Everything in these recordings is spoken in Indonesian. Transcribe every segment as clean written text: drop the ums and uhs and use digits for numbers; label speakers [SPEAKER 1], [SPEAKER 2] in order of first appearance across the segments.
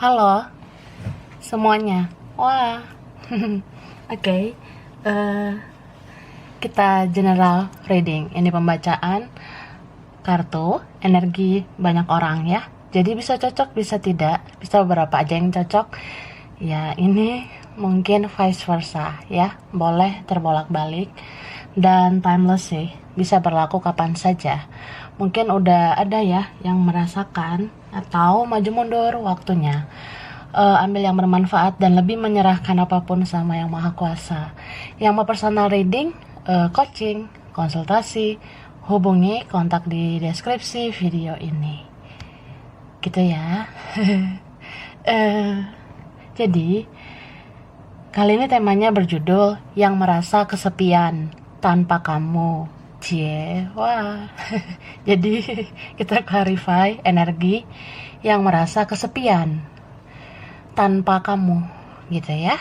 [SPEAKER 1] Halo semuanya. Wah. Oke. Kita general reading. Ini pembacaan kartu energi banyak orang ya. Jadi bisa cocok, bisa tidak, bisa beberapa aja yang cocok. Ya, ini mungkin vice versa ya. Boleh terbolak-balik dan timeless sih. Bisa berlaku kapan saja. Mungkin udah ada ya yang merasakan atau maju mundur waktunya. Ambil yang bermanfaat dan lebih menyerahkan apapun sama yang maha kuasa. Yang mau personal reading, coaching, konsultasi, hubungi kontak di deskripsi video ini. Gitu ya. Jadi kali ini temanya berjudul yang merasa kesepian tanpa kamu. Wah. Jadi kita clarify energi yang merasa kesepian tanpa kamu, gitu ya.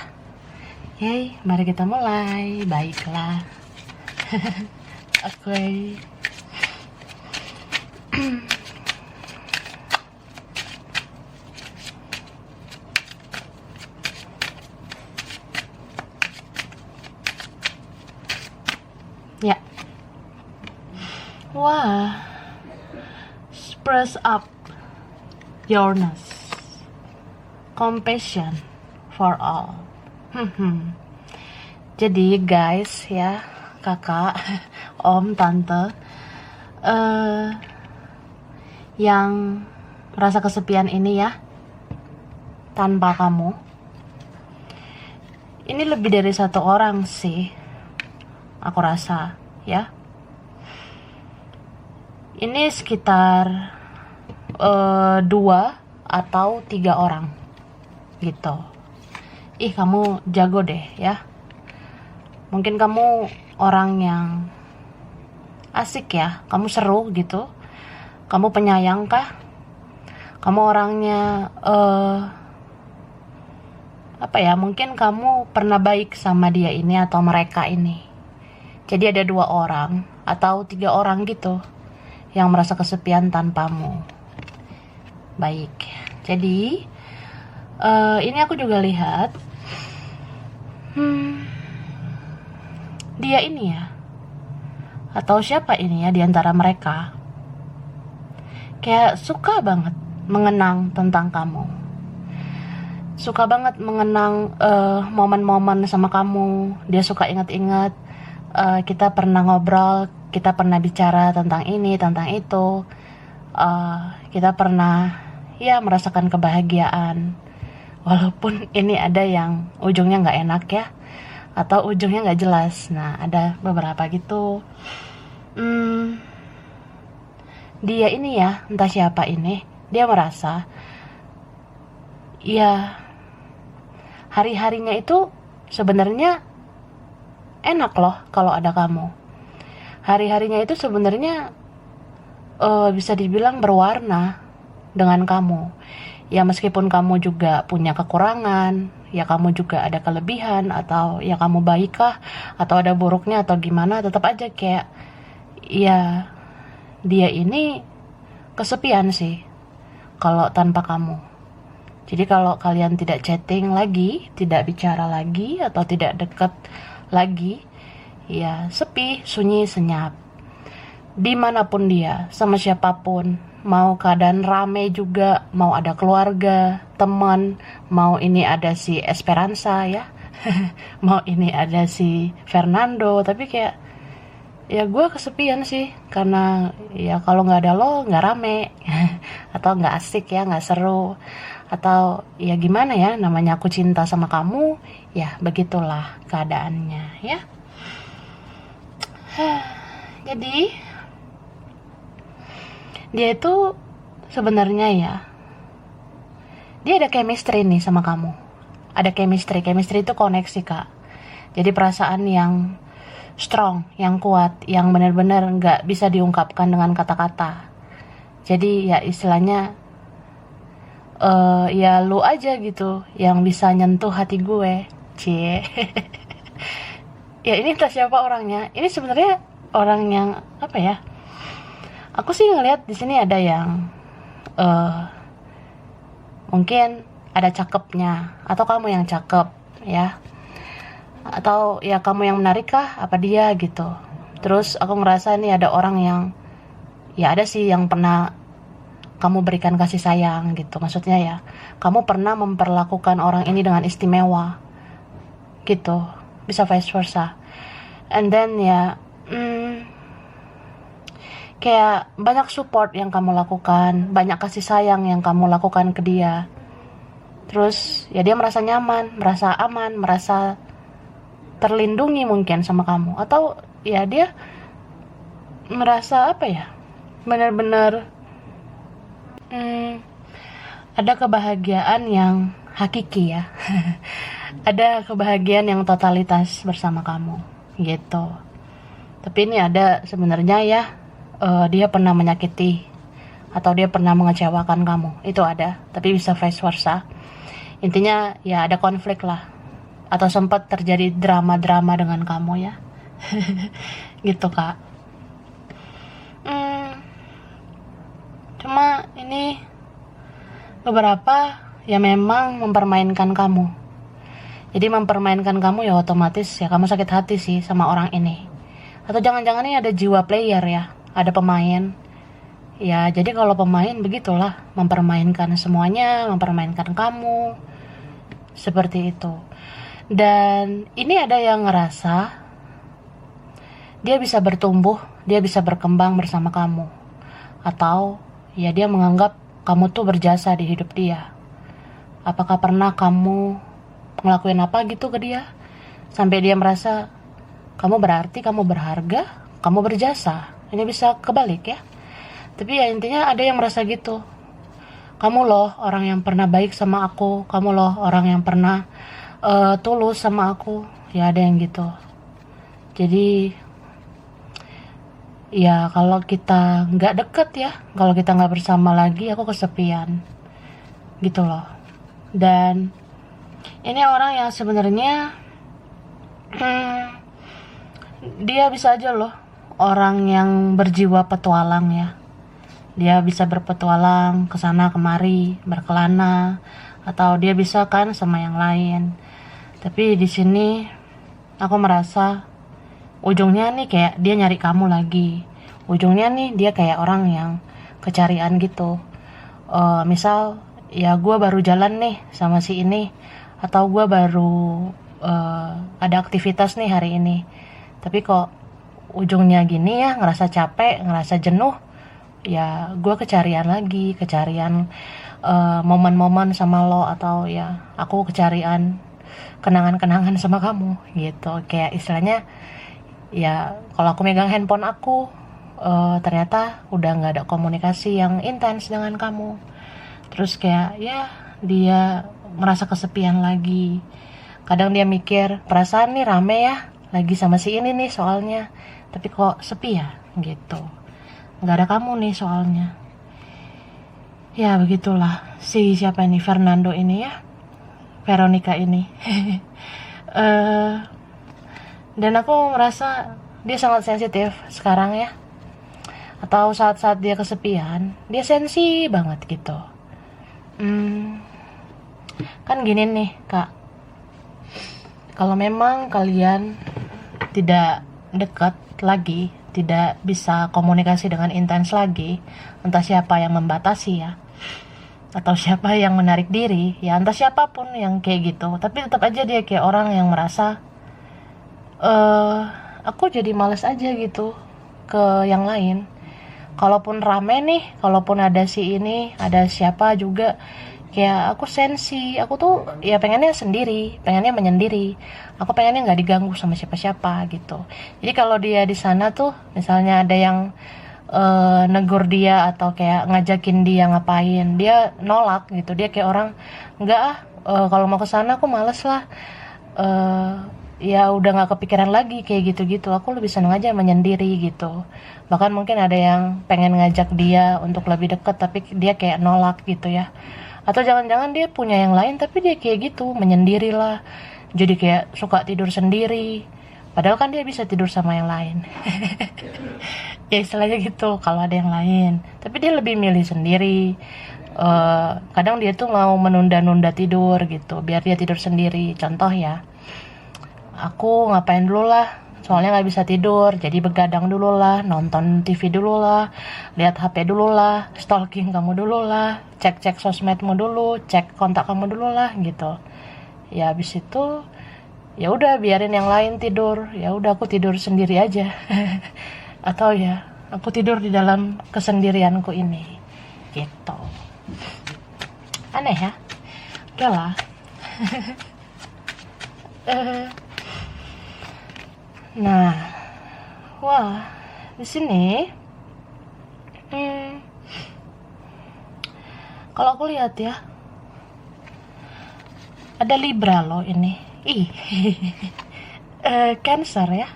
[SPEAKER 1] Oke, mari kita mulai. Baiklah. Oke. Ya. Wah. Spruce up yourness. Compassion for all. Jadi guys ya, kakak, om, tante, yang merasa kesepian ini ya, tanpa kamu. Ini lebih dari satu orang sih, aku rasa ya. Ini sekitar 2 atau 3 orang gitu. Ih, kamu jago deh ya. Mungkin kamu orang yang asik ya, kamu seru gitu. Kamu penyayang kah? Kamu orangnya apa ya, mungkin kamu pernah baik sama dia ini atau mereka ini. Jadi ada 2 orang atau 3 orang gitu yang merasa kesepian tanpamu. Baik, jadi ini aku juga lihat dia ini ya, atau siapa ini ya di antara mereka, kayak suka banget mengenang tentang kamu, suka banget mengenang momen-momen sama kamu. Dia suka ingat-ingat kita pernah ngobrol, kita pernah bicara tentang ini, tentang itu, kita pernah ya merasakan kebahagiaan, walaupun ini ada yang ujungnya nggak enak ya, atau ujungnya nggak jelas. Nah, ada beberapa gitu. Dia ini ya, entah siapa ini, dia merasa ya hari-harinya itu sebenarnya enak loh kalau ada kamu. Hari-harinya itu sebenarnya bisa dibilang berwarna dengan kamu. Ya meskipun kamu juga punya kekurangan, ya kamu juga ada kelebihan, atau ya kamu baik kah, atau ada buruknya atau gimana, tetap aja kayak ya dia ini kesepian sih kalau tanpa kamu. Jadi kalau kalian tidak chatting lagi, tidak bicara lagi, atau tidak dekat lagi, ya sepi, sunyi, senyap. Dimanapun dia, sama siapapun, mau keadaan rame juga, mau ada keluarga, teman, mau ini ada si Esperanza ya, mau ini ada si Fernando, tapi kayak ya gue kesepian sih, karena ya kalau nggak ada lo nggak rame, atau nggak asik ya, nggak seru, atau ya gimana ya, namanya aku cinta sama kamu, ya begitulah keadaannya ya. Jadi dia itu sebenarnya ya, dia ada chemistry nih sama kamu. Ada chemistry itu koneksi kak. Jadi perasaan yang strong, yang kuat, yang benar-benar nggak bisa diungkapkan dengan kata-kata. Jadi ya istilahnya ya lu aja gitu yang bisa nyentuh hati gue. Ya ini entah siapa orangnya. Ini sebenarnya orang yang apa ya? Aku sih ngelihat di sini ada yang mungkin ada cakepnya, atau kamu yang cakep ya, atau ya kamu yang menarik kah apa dia gitu. Terus aku ngerasa ini ada orang yang, ya ada sih yang pernah kamu berikan kasih sayang gitu, maksudnya ya kamu pernah memperlakukan orang ini dengan istimewa gitu, bisa vice versa. And then ya kayak banyak support yang kamu lakukan, banyak kasih sayang yang kamu lakukan ke dia. Terus ya dia merasa nyaman, merasa aman, merasa terlindungi mungkin sama kamu, atau ya dia merasa apa ya, benar-benar ada kebahagiaan yang hakiki ya. Ada kebahagiaan yang totalitas bersama kamu gitu. Tapi ini ada sebenarnya ya, dia pernah menyakiti atau dia pernah mengecewakan kamu, itu ada, tapi bisa vice versa. Intinya ya ada konflik lah, atau sempat terjadi drama-drama dengan kamu ya. Gitu kak. Cuma ini beberapa ya memang mempermainkan kamu. Jadi mempermainkan kamu ya otomatis ya kamu sakit hati sih sama orang ini. Atau jangan-jangan ini ada jiwa player ya, ada pemain. Ya jadi kalau pemain begitulah, mempermainkan semuanya, mempermainkan kamu. Seperti itu. Dan ini ada yang ngerasa dia bisa bertumbuh, dia bisa berkembang bersama kamu. Atau ya dia menganggap kamu tuh berjasa di hidup dia. Apakah pernah kamu ngelakuin apa gitu ke dia sampai dia merasa kamu berarti, kamu berharga, kamu berjasa? Ini bisa kebalik ya. Tapi ya intinya ada yang merasa gitu. Kamu loh orang yang pernah baik sama aku, kamu loh orang yang pernah tulus sama aku. Ya ada yang gitu. Jadi ya kalau kita nggak deket ya, kalau kita nggak bersama lagi, aku kesepian gitu loh. Dan ini orang yang sebenarnya dia bisa aja loh orang yang berjiwa petualang ya. Dia bisa berpetualang ke sana kemari, berkelana, atau dia bisa kan sama yang lain. Tapi di sini aku merasa ujungnya nih kayak dia nyari kamu lagi. Ujungnya nih dia kayak orang yang kecarian gitu. Misal ya gue baru jalan nih sama si ini, atau gue baru ada aktivitas nih hari ini, tapi kok ujungnya gini ya, ngerasa capek, ngerasa jenuh, ya gue kecarian lagi, kecarian momen-momen sama lo, atau ya aku kecarian kenangan-kenangan sama kamu gitu. Kayak istilahnya ya kalau aku megang handphone aku ternyata udah gak ada komunikasi yang intens dengan kamu, terus kayak ya dia merasa kesepian lagi. Kadang dia mikir perasaan nih rame ya, lagi sama si ini nih soalnya, tapi kok sepi ya gitu, nggak ada kamu nih soalnya. Ya begitulah si siapa ini, Fernando ini ya, Veronica ini. Dan aku merasa dia sangat sensitif sekarang ya, atau saat-saat dia kesepian dia sensi banget gitu. Kan gini nih kak, kalau memang kalian tidak dekat lagi, tidak bisa komunikasi dengan intens lagi, entah siapa yang membatasi ya, atau siapa yang menarik diri ya, entah siapapun yang kayak gitu, tapi tetap aja dia kayak orang yang merasa aku jadi males aja gitu ke yang lain. Kalaupun rame nih, kalaupun ada si ini, ada siapa juga, kayak aku sensi, aku tuh ya pengennya sendiri, pengennya menyendiri, aku pengennya nggak diganggu sama siapa-siapa gitu. Jadi kalau dia di sana tuh, misalnya ada yang negur dia atau kayak ngajakin dia ngapain, dia nolak gitu, dia kayak orang nggak kalau mau ke sana aku males lah, ya udah nggak kepikiran lagi kayak gitu-gitu, aku lebih seneng aja menyendiri gitu. Bahkan mungkin ada yang pengen ngajak dia untuk lebih dekat tapi dia kayak nolak gitu ya. Atau jangan-jangan dia punya yang lain tapi dia kayak gitu, menyendiri lah, jadi kayak suka tidur sendiri, padahal kan dia bisa tidur sama yang lain. Ya istilahnya gitu kalau ada yang lain, tapi dia lebih milih sendiri, Kadang dia tuh mau menunda-nunda tidur gitu, biar dia tidur sendiri. Contoh ya, aku ngapain dulu lah, soalnya nggak bisa tidur, jadi begadang dulu lah, nonton TV dulu lah, lihat HP dulu lah, stalking kamu dulu lah, cek-cek sosmedmu dulu, cek kontak kamu dulu lah gitu. Ya habis itu ya udah biarin yang lain tidur, ya udah aku tidur sendiri aja. Atau ya aku tidur di dalam kesendirianku ini gitu. Aneh ya, udahlah. Eh, nah, wah, di sini, hmm, kalau aku lihat ya, ada Libra loh ini. Ih, Cancer ya,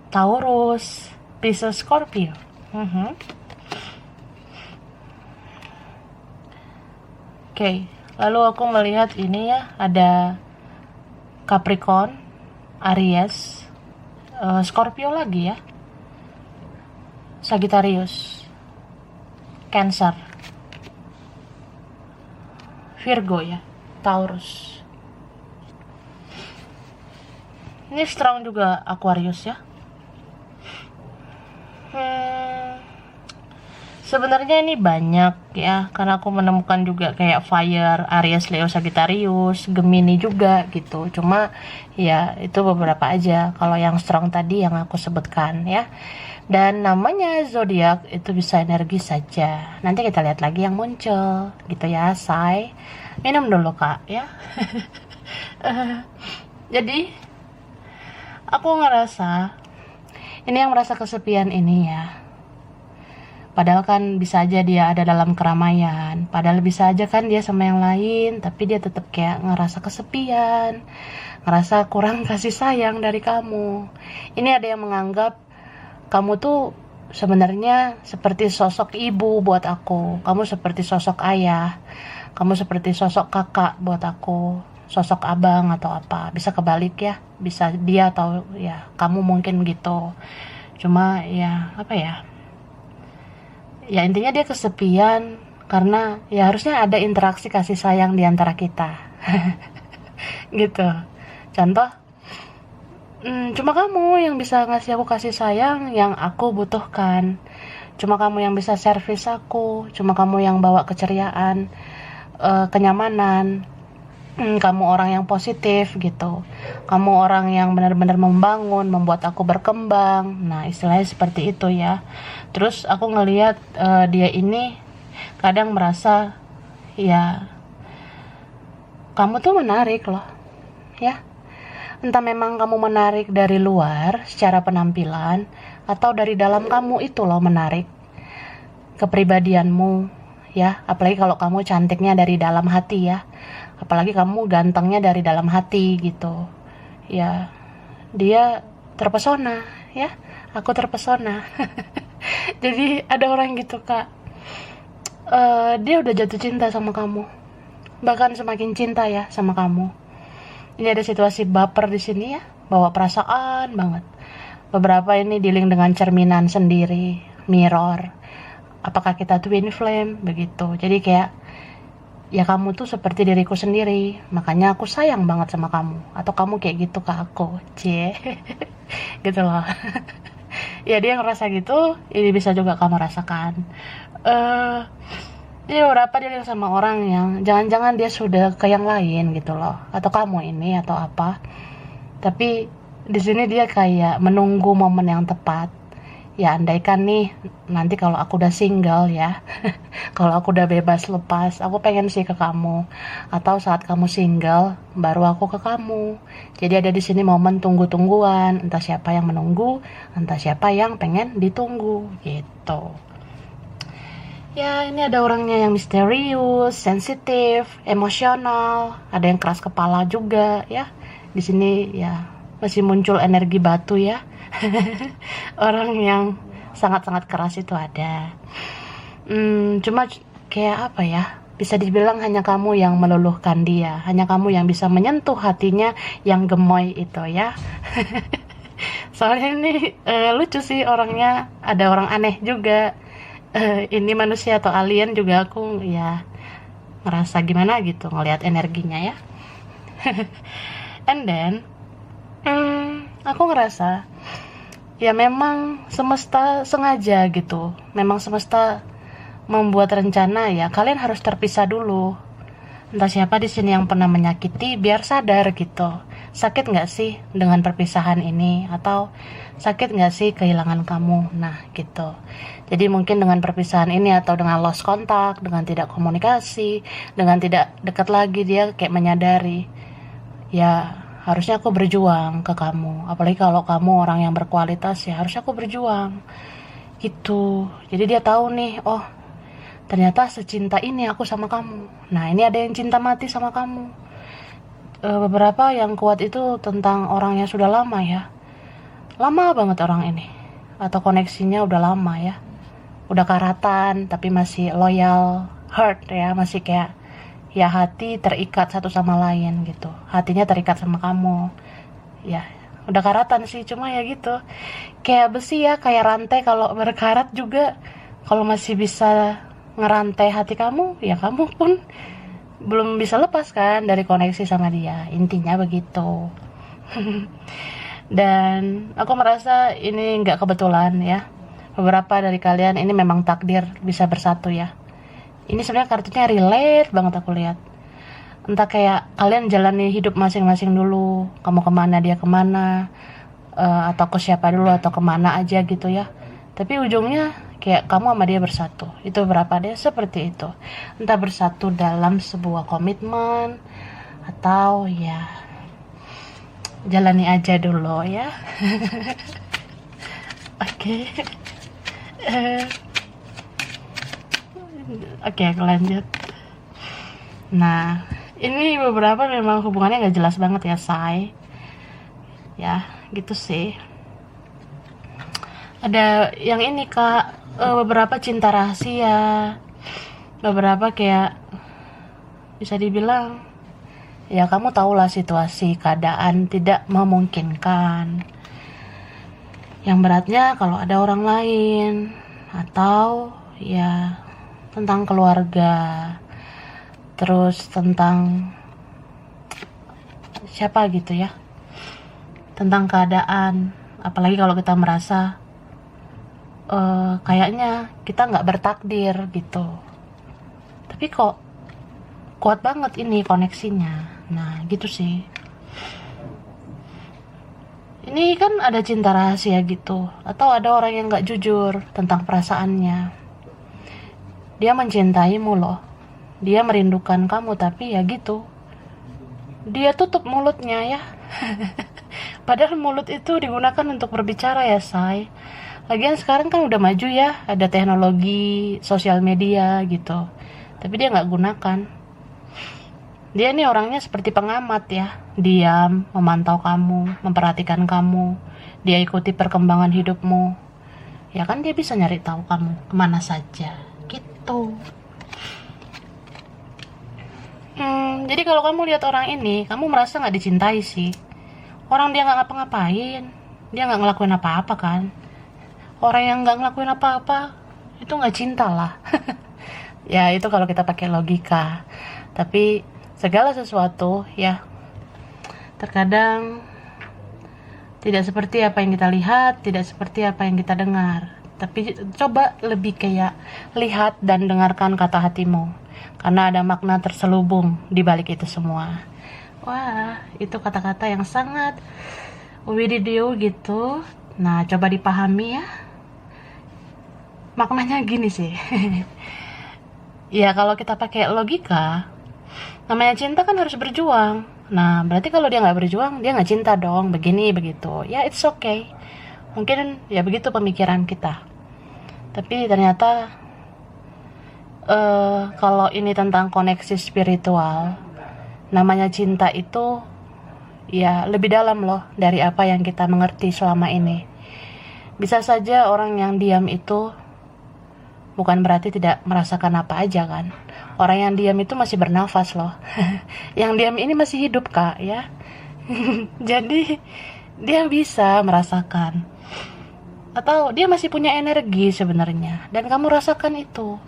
[SPEAKER 1] Taurus, Pisces, Scorpio. Mhm. Oke, lalu aku melihat ini ya, ada Capricorn, Aries, Scorpio lagi ya, Sagittarius, Cancer, Virgo ya, Taurus. Ini strong juga Aquarius ya. Sebenarnya ini banyak ya, karena aku menemukan juga kayak Fire, Aries, Leo, Sagittarius, Gemini juga gitu. Cuma ya itu beberapa aja. Kalau yang strong tadi yang aku sebutkan ya. Dan namanya zodiak itu bisa energi saja. Nanti kita lihat lagi yang muncul gitu ya, say. Minum dulu kak ya. Jadi aku ngerasa ini yang merasa kesepian ini ya. Padahal kan bisa aja dia ada dalam keramaian, padahal bisa aja kan dia sama yang lain, tapi dia tetap kayak ngerasa kesepian, ngerasa kurang kasih sayang dari kamu. Ini ada yang menganggap kamu tuh sebenarnya seperti sosok ibu buat aku, kamu seperti sosok ayah, kamu seperti sosok kakak buat aku, sosok abang atau apa. Bisa kebalik ya, bisa dia atau ya kamu mungkin gitu. Cuma ya apa ya, ya intinya dia kesepian karena ya harusnya ada interaksi kasih sayang di antara kita. Gitu. Contoh, cuma kamu yang bisa ngasih aku kasih sayang yang aku butuhkan. Cuma kamu yang bisa servis aku, cuma kamu yang bawa keceriaan, kenyamanan. Kamu orang yang positif gitu. Kamu orang yang benar-benar membangun, membuat aku berkembang. Nah, istilahnya seperti itu ya. Terus aku ngelihat dia ini kadang merasa ya kamu tuh menarik loh. Ya. Entah memang kamu menarik dari luar secara penampilan atau dari dalam kamu itu loh menarik. Kepribadianmu ya, apalagi kalau kamu cantiknya dari dalam hati ya. Apalagi kamu gantengnya dari dalam hati gitu ya, dia terpesona ya, aku terpesona. Jadi ada orang gitu kak, dia udah jatuh cinta sama kamu, bahkan semakin cinta ya sama kamu. Ini ada situasi baper di sini ya, bawa perasaan banget. Beberapa ini dealing dengan cerminan sendiri, mirror, apakah kita twin flame begitu. Jadi kayak ya kamu tuh seperti diriku sendiri, makanya aku sayang banget sama kamu, atau kamu kayak gitu ke aku, cie. Gitu loh. Ya dia ngerasa gitu, ini bisa juga kamu rasakan. Dia beberapa dia sama orang yang jangan-jangan dia sudah ke yang lain gitu loh, atau kamu ini atau apa. Tapi di sini dia kayak menunggu momen yang tepat. Ya andaikan nih nanti kalau aku udah single ya, kalau aku udah bebas lepas, aku pengen sih ke kamu. Atau saat kamu single, baru aku ke kamu. Jadi ada di sini momen tunggu-tungguan, entah siapa yang menunggu, entah siapa yang pengen ditunggu gitu. Ya ini ada orangnya yang misterius, sensitif, emosional, ada yang keras kepala juga ya. Di sini ya masih muncul energi batu ya. Orang yang sangat-sangat keras itu ada. Cuma kayak apa ya, bisa dibilang hanya kamu yang meluluhkan dia, hanya kamu yang bisa menyentuh hatinya yang gemoy itu ya. Soalnya ini lucu sih orangnya, ada orang aneh juga. ini manusia atau alien juga aku ya ngerasa gimana gitu ngelihat energinya ya. And then aku ngerasa ya memang semesta sengaja gitu, memang semesta membuat rencana ya kalian harus terpisah dulu. Entah siapa di sini yang pernah menyakiti biar sadar gitu. Sakit nggak sih dengan perpisahan ini? Atau sakit nggak sih kehilangan kamu? Nah gitu. Jadi mungkin dengan perpisahan ini atau dengan lost kontak, dengan tidak komunikasi, dengan tidak dekat lagi dia kayak menyadari. Ya harusnya aku berjuang ke kamu. Apalagi kalau kamu orang yang berkualitas ya harusnya aku berjuang. Gitu. Jadi dia tahu nih, oh ternyata secinta ini aku sama kamu. Nah ini ada yang cinta mati sama kamu. Beberapa yang kuat itu tentang orang yang sudah lama ya. Lama banget orang ini. Atau koneksinya udah lama ya. Udah karatan tapi masih loyal, heart ya. Masih kayak ya hati terikat satu sama lain gitu. Hatinya terikat sama kamu. Ya udah karatan sih cuma ya gitu. Kayak besi ya, kayak rantai kalau berkarat juga. Kalau masih bisa ngerantai hati kamu, ya kamu pun belum bisa lepas kan dari koneksi sama dia. Intinya begitu. Dan aku merasa ini nggak kebetulan ya. Beberapa dari kalian ini memang takdir bisa bersatu ya. Ini sebenarnya kartunya relate banget aku lihat. Entah kayak kalian jalani hidup masing-masing dulu. Kamu kemana, dia kemana. Atau ke siapa dulu, atau kemana aja gitu ya. Tapi ujungnya kayak kamu sama dia bersatu. Itu berapa deh seperti itu. Entah bersatu dalam sebuah komitmen atau ya jalani aja dulu ya. Oke. Oke, aku lanjut. Nah, ini beberapa memang hubungannya gak jelas banget ya, say. Ya, gitu sih. Ada yang ini kak, beberapa cinta rahasia, beberapa kayak bisa dibilang ya kamu tahulah situasi keadaan tidak memungkinkan. Yang beratnya kalau ada orang lain atau ya tentang keluarga, terus tentang siapa gitu ya, tentang keadaan. Apalagi kalau kita merasa kayaknya kita nggak bertakdir gitu, tapi kok kuat banget ini koneksinya. Nah gitu sih. Ini kan ada cinta rahasia gitu, atau ada orang yang nggak jujur tentang perasaannya. Dia mencintaimu loh, dia merindukan kamu, tapi ya gitu, dia tutup mulutnya ya. Padahal mulut itu digunakan untuk berbicara ya, say. Lagian sekarang kan udah maju ya, ada teknologi sosial media gitu. Tapi dia nggak gunakan. Dia nih orangnya seperti pengamat ya. Diam, memantau kamu, memperhatikan kamu. Dia ikuti perkembangan hidupmu. Ya kan dia bisa nyari tahu kamu kemana saja. Gitu. Jadi kalau kamu lihat orang ini, kamu merasa nggak dicintai sih. Orang dia nggak ngapa-ngapain. Dia nggak ngelakuin apa-apa kan. Orang yang nggak ngelakuin apa-apa itu nggak cinta lah. Ya itu kalau kita pakai logika. Tapi segala sesuatu ya terkadang tidak seperti apa yang kita lihat, tidak seperti apa yang kita dengar. Tapi coba lebih kayak lihat dan dengarkan kata hatimu, karena ada makna terselubung di balik itu semua. Wah, itu kata-kata yang sangat wididio gitu. Nah, coba dipahami ya. Maknanya gini sih. Ya kalau kita pakai logika, namanya cinta kan harus berjuang. Nah berarti kalau dia nggak berjuang, dia nggak cinta dong. Begini begitu. Ya it's okay. Mungkin ya begitu pemikiran kita. Tapi ternyata kalau ini tentang koneksi spiritual, namanya cinta itu ya lebih dalam loh dari apa yang kita mengerti selama ini. Bisa saja orang yang diam itu bukan berarti tidak merasakan apa aja kan. Orang yang diam itu masih bernafas loh. Yang diam ini masih hidup kak ya. Jadi dia bisa merasakan. atau dia masih punya energi sebenarnya, dan kamu rasakan itu.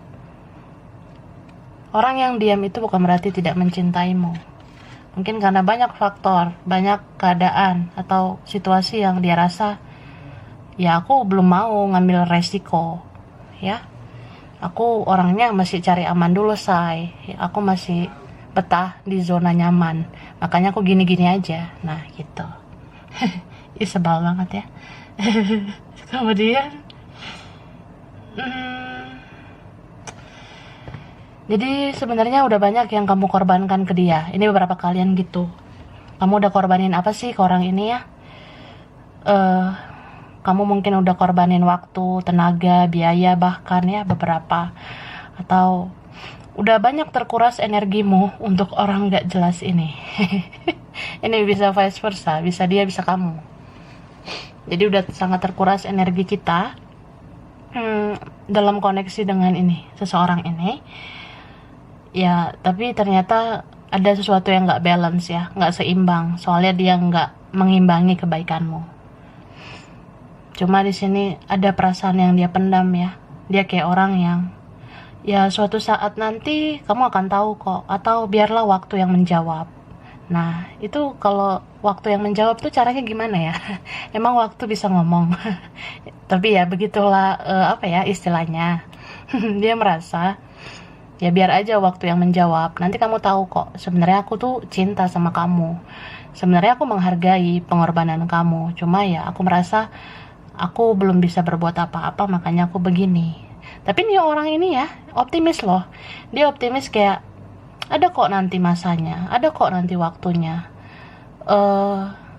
[SPEAKER 1] Orang yang diam itu bukan berarti tidak mencintaimu. Mungkin karena banyak faktor, banyak keadaan atau situasi yang dia rasa, ya aku belum mau ngambil resiko, ya. Aku orangnya masih cari aman dulu, say. Aku masih betah di zona nyaman. Makanya aku gini-gini aja. Nah, gitu. Ih, sebal banget ya. Kemudian, jadi sebenarnya udah banyak yang kamu korbankan ke dia. Ini beberapa kalian gitu. Kamu udah korbanin apa sih ke orang ini ya? Kamu mungkin udah korbanin waktu, tenaga, biaya, bahkan ya beberapa. Atau udah banyak terkuras energimu untuk orang gak jelas ini. Ini bisa vice versa, bisa dia, bisa kamu. Jadi udah sangat terkuras energi kita dalam koneksi dengan ini, seseorang ini. Ya, tapi ternyata ada sesuatu yang gak balance ya, gak seimbang. Soalnya dia gak mengimbangi kebaikanmu. Cuma di sini ada perasaan yang dia pendam ya. Dia kayak orang yang, ya suatu saat nanti kamu akan tahu kok, atau biarlah waktu yang menjawab. Nah, itu kalau waktu yang menjawab tuh caranya gimana ya? Emang waktu bisa ngomong? Tapi ya begitulah apa ya istilahnya. Dia merasa, ya biar aja waktu yang menjawab. Nanti kamu tahu kok, sebenarnya aku tuh cinta sama kamu. Sebenarnya aku menghargai pengorbanan kamu. Cuma ya aku merasa aku belum bisa berbuat apa-apa, makanya aku begini. Tapi nih orang ini ya optimis loh. Dia optimis kayak, ada kok nanti masanya, ada kok nanti waktunya.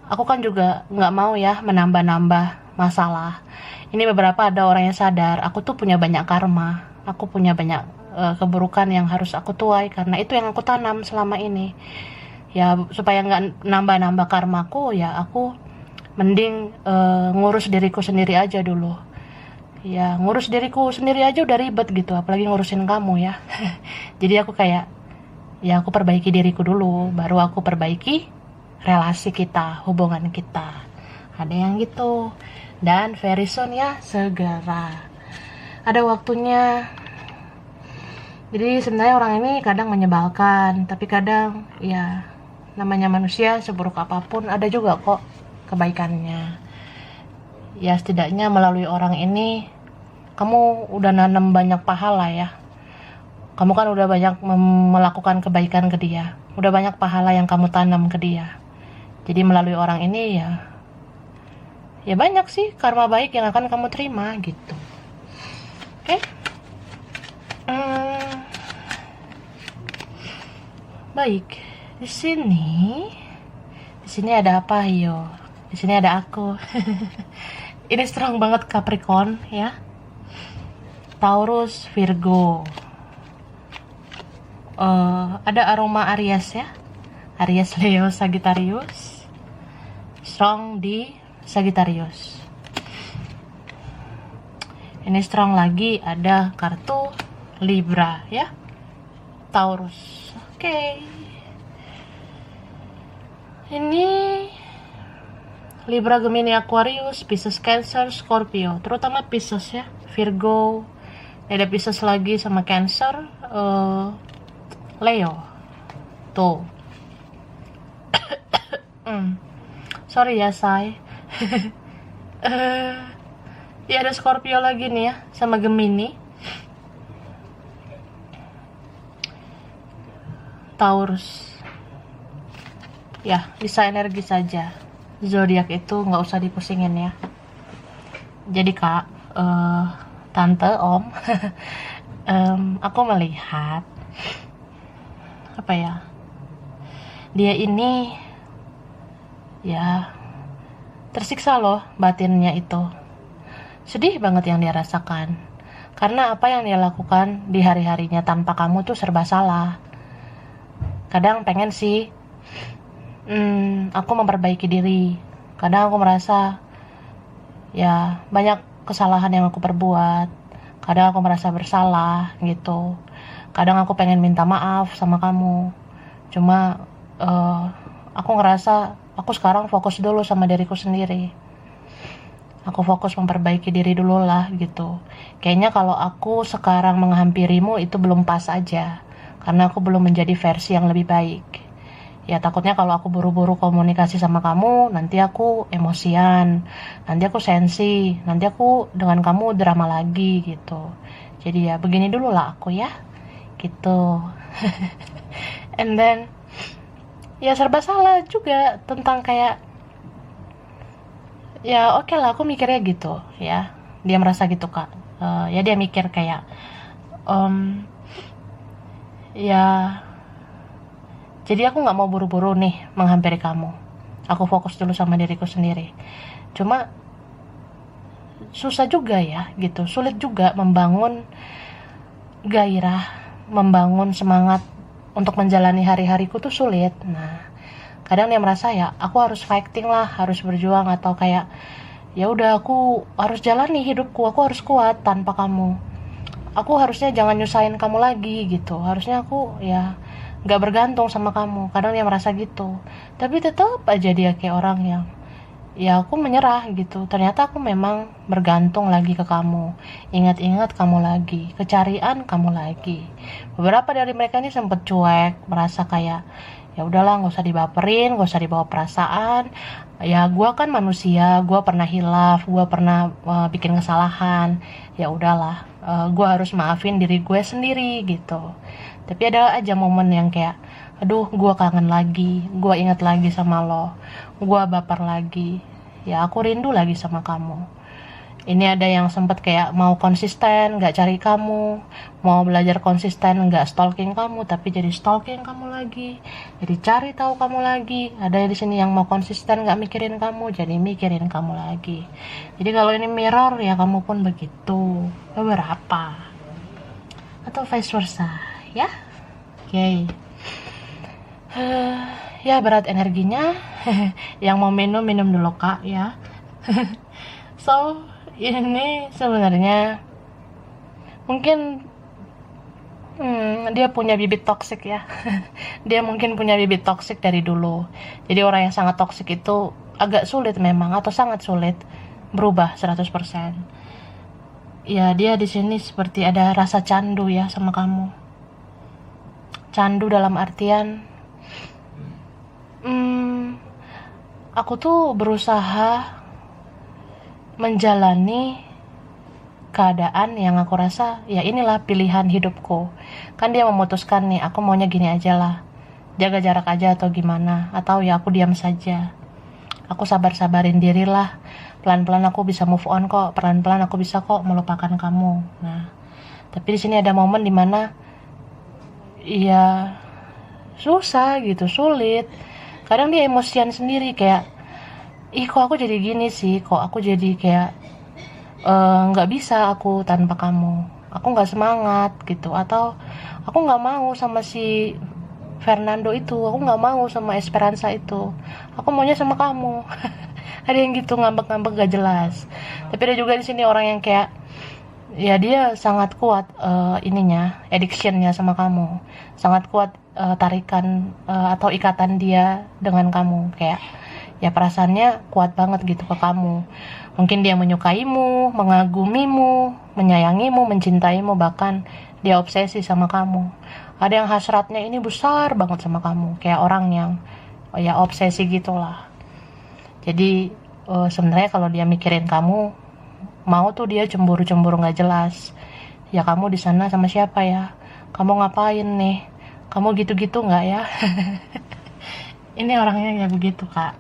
[SPEAKER 1] Aku kan juga nggak mau ya menambah-nambah masalah. Ini beberapa ada orang yang sadar, aku tuh punya banyak karma, aku punya banyak keburukan yang harus aku tuai, karena itu yang aku tanam selama ini. Ya supaya nggak nambah-nambah karmaku, ya aku mending ngurus diriku sendiri aja dulu. Ya ngurus diriku sendiri aja udah ribet gitu, apalagi ngurusin kamu ya. Jadi aku kayak, ya aku perbaiki diriku dulu, baru aku perbaiki relasi kita, hubungan kita. Ada yang gitu. Dan very soon ya, segera ada waktunya. Jadi sebenarnya orang ini kadang menyebalkan, tapi kadang ya namanya manusia, seburuk apapun ada juga kok kebaikannya. Ya setidaknya melalui orang ini kamu udah nanam banyak pahala ya. Kamu kan udah banyak melakukan kebaikan ke dia, udah banyak pahala yang kamu tanam ke dia. Jadi melalui orang ini ya banyak sih karma baik yang akan kamu terima gitu. Oke? Baik, di sini ada apa yo? Di sini ada aku. Ini strong banget Capricorn ya. Taurus, Virgo. Ada aroma Aries ya. Aries, Leo, Sagittarius. Strong di Sagittarius. Ini strong lagi, ada kartu Libra ya. Taurus. Oke. Ini Libra, Gemini, Aquarius, Pisces, Cancer, Scorpio. Terutama Pisces ya. Virgo. Ada Pisces lagi sama Cancer. Leo. Tuh. Sorry ya, say. Ya ada Scorpio lagi nih ya, sama Gemini. Taurus. Ya, bisa energi saja. Zodiak itu nggak usah dipusingin ya. Jadi kak, tante, om, aku melihat apa ya? Dia ini ya tersiksa loh batinnya itu. Sedih banget yang dia rasakan. Karena apa yang dia lakukan di hari-harinya tanpa kamu tuh serba salah. Kadang pengen sih aku memperbaiki diri. Kadang aku merasa ya banyak kesalahan yang aku perbuat. Kadang aku merasa bersalah gitu. Kadang aku pengen minta maaf sama kamu. Cuma aku ngerasa aku sekarang fokus dulu sama diriku sendiri. Aku fokus memperbaiki diri dulu lah gitu. Kayaknya kalau aku sekarang menghampirimu itu belum pas aja, karena aku belum menjadi versi yang lebih baik. Ya takutnya kalau aku buru-buru komunikasi sama kamu, nanti aku emosian, nanti aku sensi, nanti aku dengan kamu drama lagi gitu. Jadi ya begini dulu lah aku ya, gitu. And then ya serba salah juga tentang kayak, ya oke lah aku mikirnya gitu ya. Dia merasa gitu kak. Ya dia mikir kayak, ya jadi aku nggak mau buru-buru nih menghampiri kamu. Aku fokus dulu sama diriku sendiri. Cuma susah juga ya gitu, sulit juga membangun gairah, membangun semangat untuk menjalani hari-hariku tuh sulit. Nah, kadang dia merasa ya aku harus fighting lah, harus berjuang, atau kayak ya udah aku harus jalani hidupku, aku harus kuat tanpa kamu. Aku harusnya jangan nyusahin kamu lagi gitu. Harusnya aku ya nggak bergantung sama kamu. Kadang dia merasa gitu. Tapi tetap aja dia kayak orang yang ya aku menyerah gitu. Ternyata aku memang bergantung lagi ke kamu. Ingat-ingat kamu lagi, kecarian kamu lagi. Beberapa dari mereka ini sempet cuek, merasa kayak ya udahlah nggak usah dibaperin, nggak usah dibawa perasaan. Ya gue kan manusia, gue pernah hilaf, gue pernah bikin kesalahan. Ya udahlah, gue harus maafin diri gue sendiri gitu. Tapi ada aja momen yang kayak, aduh gue kangen lagi, gue ingat lagi sama lo, gue baper lagi, ya aku rindu lagi sama kamu. Ini ada yang sempet kayak mau konsisten gak cari kamu, mau belajar konsisten gak stalking kamu, tapi jadi stalking kamu lagi, jadi cari tahu kamu lagi. Ada di sini yang mau konsisten gak mikirin kamu, jadi mikirin kamu lagi. Jadi kalau ini mirror ya kamu pun begitu, beberapa atau vice versa ya. Oke. Ya berat energinya. Yang mau minum dulu kak ya. So ini sebenarnya mungkin dia punya bibit toksik ya. Dia mungkin punya bibit toksik dari dulu. Jadi orang yang sangat toksik itu agak sulit memang, atau sangat sulit berubah 100%. Ya dia di sini seperti ada rasa candu ya sama kamu. Candu dalam artian aku tuh berusaha menjalani keadaan yang aku rasa ya inilah pilihan hidupku. Kan dia memutuskan nih, aku maunya gini aja lah, jaga jarak aja atau gimana, atau ya aku diam saja. Aku sabar-sabarin diri lah, pelan-pelan aku bisa move on kok, pelan-pelan aku bisa kok melupakan kamu. Nah, tapi di sini ada momen dimana ya susah gitu, sulit. Kadang dia emosian sendiri kayak, ih kok aku jadi gini sih, kok aku jadi kayak nggak bisa aku tanpa kamu, aku nggak semangat gitu, atau aku nggak mau sama si Fernando itu, aku nggak mau sama Esperanza itu, aku maunya sama kamu. Ada yang gitu ngambek-ngambek gak jelas. Tapi ada juga di sini orang yang kayak ya dia sangat kuat addictionnya sama kamu, sangat kuat tarikan atau ikatan dia dengan kamu, kayak ya perasaannya kuat banget gitu ke kamu. Mungkin dia menyukaimu, mengagumimu, menyayangimu, mencintaimu, bahkan dia obsesi sama kamu. Ada yang hasratnya ini besar banget sama kamu, kayak orang yang ya obsesi gitulah. Jadi sebenarnya kalau dia mikirin kamu, mau tuh dia cemburu-cemburu nggak jelas. Ya kamu di sana sama siapa ya? Kamu ngapain nih? Kamu gitu-gitu nggak ya? Ini orangnya ya begitu kak.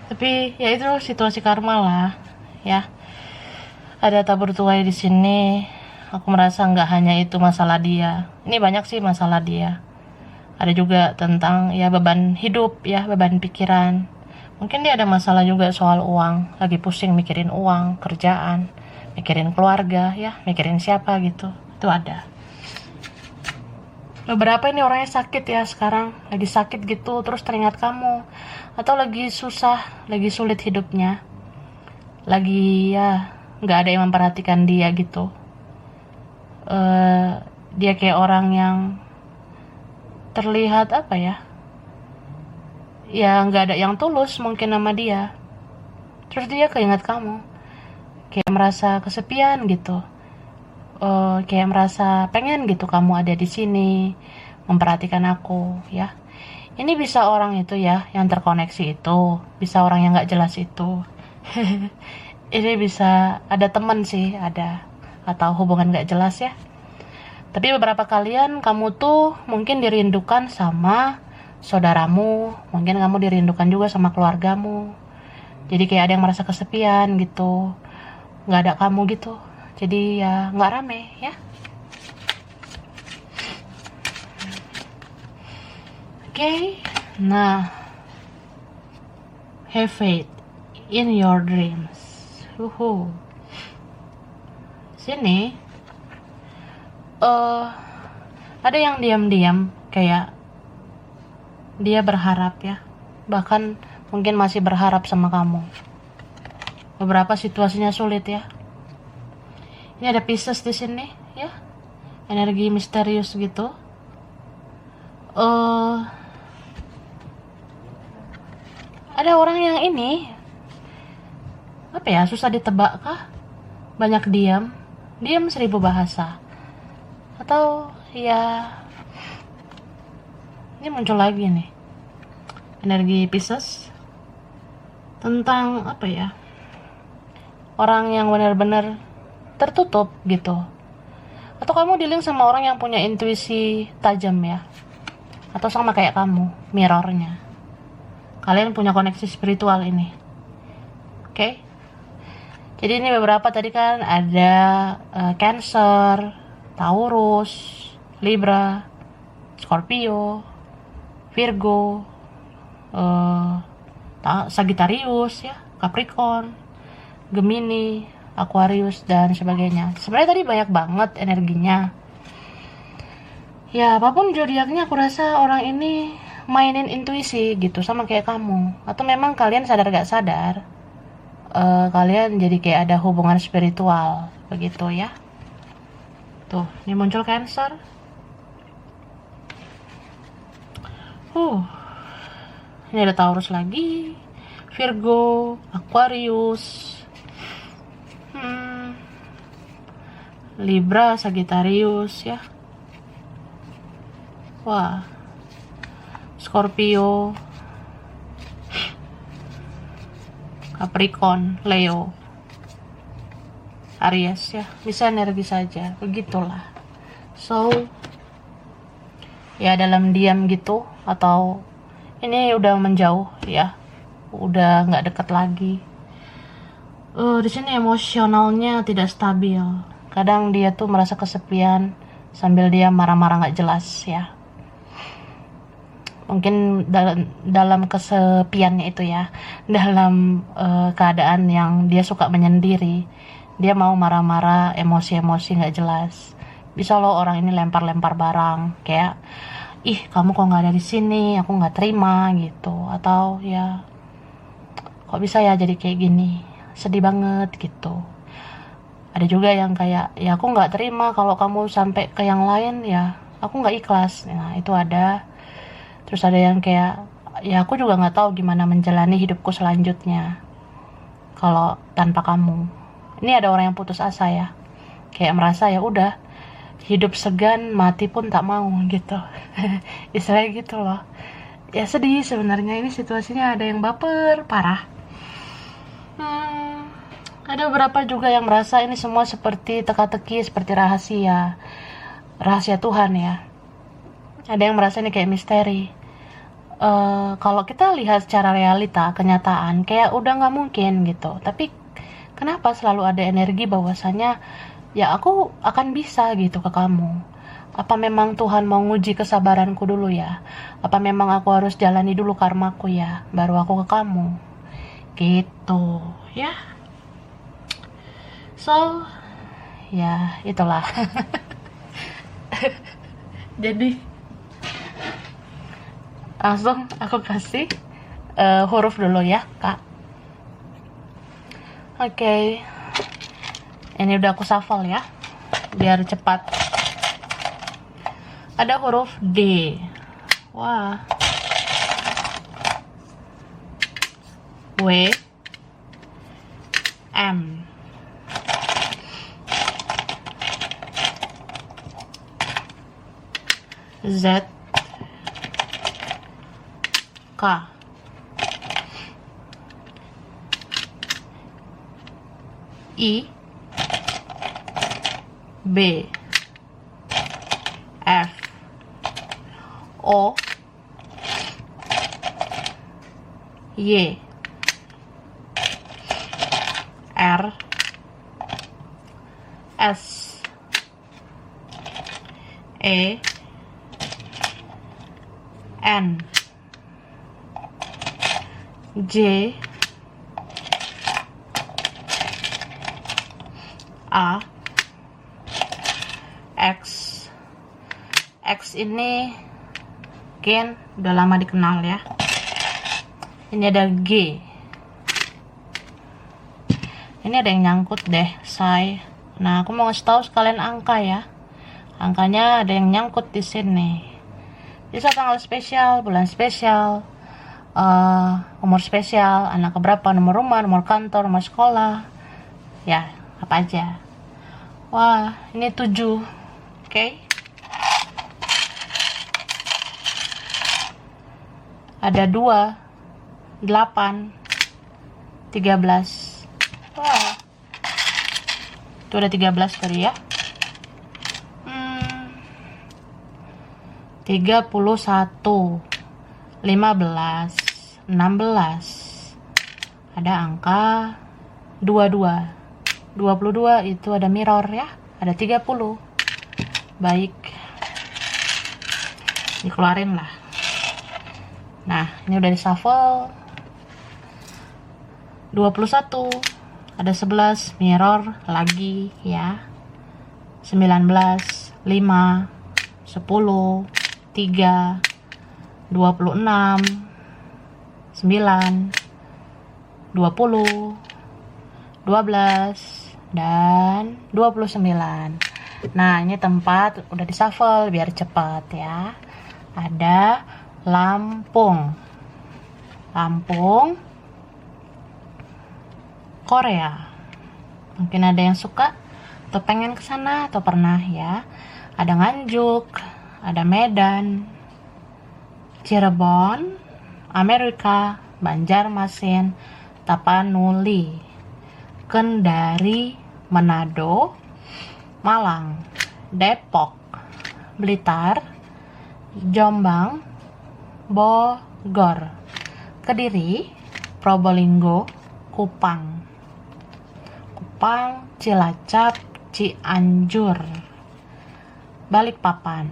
[SPEAKER 1] Tapi ya itu situasi karma lah ya. Ada tabur tuai di sini. Aku merasa nggak hanya itu masalah dia. Ini banyak sih masalah dia. Ada juga tentang ya beban hidup ya, beban pikiran. Mungkin dia ada masalah juga soal uang, lagi pusing mikirin uang, kerjaan, mikirin keluarga ya, mikirin siapa gitu. Itu ada. Beberapa ini orangnya sakit ya sekarang, lagi sakit gitu, terus teringat kamu, atau lagi susah, lagi sulit hidupnya, lagi ya nggak ada yang memperhatikan dia gitu. Dia kayak orang yang terlihat apa ya, ya nggak ada yang tulus mungkin sama dia. Terus dia keinget kamu, kayak merasa kesepian gitu. Kayak merasa pengen gitu kamu ada di sini, memperhatikan aku, ya. Ini bisa orang itu ya, yang terkoneksi itu, bisa orang yang nggak jelas itu. Ini bisa ada temen sih, ada, atau hubungan nggak jelas ya. Tapi beberapa kalian kamu tuh mungkin dirindukan sama saudaramu, mungkin kamu dirindukan juga sama keluargamu. Jadi kayak ada yang merasa kesepian gitu, nggak ada kamu gitu. Jadi ya nggak rame ya. Oke, nah, have faith in your dreams. Sini, ada yang diam-diam kayak dia berharap ya, bahkan mungkin masih berharap sama kamu. Beberapa situasinya sulit ya. Ini ada Pisces di sini ya, energi misterius gitu. Ada orang yang ini apa ya, susah ditebak kah? Banyak diam 1000 bahasa. Atau ya, ini muncul lagi nih energi Pisces tentang apa ya, orang yang benar-benar tertutup gitu. Atau kamu dealing sama orang yang punya intuisi tajam ya, atau sama kayak kamu, mirrornya. Kalian punya koneksi spiritual ini. Oke? Jadi ini beberapa tadi kan ada Cancer, Taurus, Libra, Scorpio, Virgo, Sagittarius ya, Capricorn, Gemini, Aquarius dan sebagainya. Sebenarnya tadi banyak banget energinya. Ya apapun zodiaknya, aku rasa orang ini mainin intuisi gitu, sama kayak kamu. Atau memang kalian sadar gak sadar, kalian jadi kayak ada hubungan spiritual begitu ya. Tuh, ini muncul Cancer. Ini ada Taurus lagi, Virgo, Aquarius, Libra, Sagittarius ya. Wah, Scorpio, Capricorn, Leo, Aries ya, bisa energi saja, begitulah. So, ya dalam diam gitu, atau ini udah menjauh ya, udah nggak deket lagi. Di sini emosionalnya tidak stabil. Kadang dia tuh merasa kesepian sambil dia marah-marah nggak jelas ya. Mungkin dalam kesepiannya itu ya, dalam keadaan yang dia suka menyendiri, dia mau marah-marah, emosi-emosi nggak jelas. Bisa loh orang ini lempar-lempar barang, kayak ih kamu kok nggak ada di sini, aku nggak terima gitu. Atau ya kok bisa ya jadi kayak gini, sedih banget gitu. Ada juga yang kayak ya aku nggak terima kalau kamu sampai ke yang lain, ya aku nggak ikhlas. Nah itu ada. Terus ada yang kayak ya aku juga nggak tahu gimana menjalani hidupku selanjutnya kalau tanpa kamu. Ini ada orang yang putus asa ya, kayak merasa ya udah hidup segan, mati pun tak mau gitu. Istilahnya gitu loh. Ya sedih sebenarnya, ini situasinya ada yang baper parah. Ada beberapa juga yang merasa ini semua seperti teka-teki, seperti rahasia Tuhan ya. Ada yang merasa ini kayak misteri. Kalau kita lihat secara realita, kenyataan, kayak udah nggak mungkin gitu. Tapi kenapa selalu ada energi bahwasanya ya aku akan bisa gitu ke kamu. Apa memang Tuhan mau nguji kesabaranku dulu ya? Apa memang aku harus jalani dulu karmaku ya, baru aku ke kamu? Gitu ya. So ya itulah. Jadi langsung aku kasih huruf dulu ya kak. Oke. Ini udah aku shuffle ya, biar cepat. Ada huruf D. Wah, W, M, Z, K, I, B, F, O, Y, R, S, E, N, J, A, X. X ini Gen udah lama dikenal ya. Ini ada G. Ini ada yang nyangkut deh, say. Nah, aku mau ngasih tahu sekalian angka ya. Angkanya ada yang nyangkut di sini. Bisa tanggal spesial, bulan spesial, umur spesial, anak keberapa, nomor rumah, nomor kantor, nomor sekolah. Ya, apa aja. Wah, ini 7. Oke. Ada 2, 8, 13. Wah. Itu ada 13 tadi ya. 31, 15, 16. Ada angka 22. 22 itu ada mirror ya. Ada 30. Baik. Dikeluarin lah. Nah, ini udah di shuffle. 21. Ada 11 mirror lagi ya. 19, 5, 10, 3, 26, 9, 20, 12, dan 29. Nah, ini tempat udah di shuffle biar cepat ya. Ada Lampung. Lampung, Korea. Mungkin ada yang suka atau pengen ke sana atau pernah ya. Ada Nganjuk, ada Medan, Cirebon, Amerika, Banjarmasin, Tapanuli, Kendari, Manado, Malang, Depok, Blitar, Jombang, Bogor, Kediri, Probolinggo, Kupang, Cilacap, Cianjur, Balikpapan,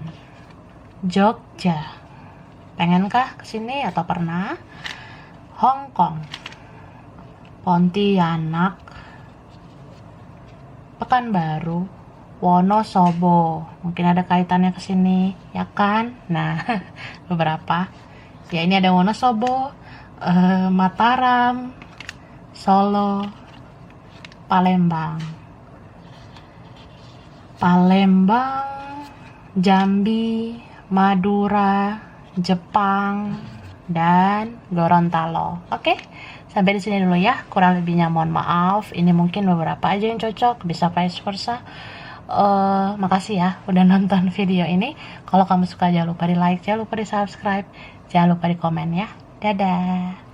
[SPEAKER 1] Jogja. Pengenkah kesini atau pernah? Hong Kong, Pontianak, Pekanbaru, Wonosobo. Mungkin ada kaitannya ke sini, ya kan? Nah, beberapa. Ya, ini ada Wonosobo, Mataram, Solo, Palembang, Jambi, Madura, Jepang, dan Gorontalo. Oke, sampai di sini dulu ya. Kurang lebihnya mohon maaf. Ini mungkin beberapa aja yang cocok, bisa vice versa. Makasih ya udah nonton video ini. Kalau kamu suka jangan lupa di like, jangan lupa di subscribe, jangan lupa di komen ya. Dadah.